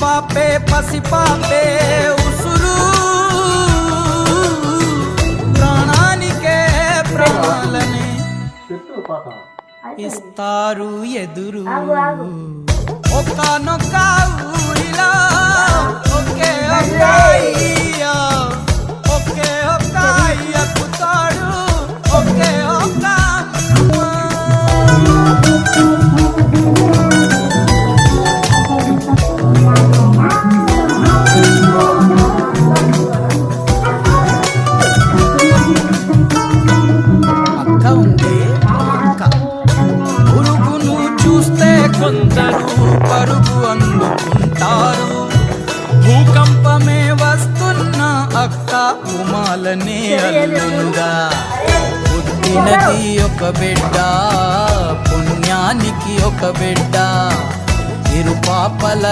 పాపే పసి పాపే ఉసురు ప్రాణానికే ప్రాణాలని ఇస్తారు ఎదురు ఒక్కనొక్క ఊరిలో ఒకే ఒక్క అయ్య ఒకే ఒక్క అయ్యకు తాడు ఒకే ఒక్క అక్క ఉంది అక్క పురుగును చూస్తే కొందరు పరుగు అందుకుంటారు భూకంపమే వస్తున్న అక్క ఉమాలనే అల్లుగా పుట్టినది ఒక బిడ్డ పుణ్యానికి ఒక బిడ్డ ఇరు పాపల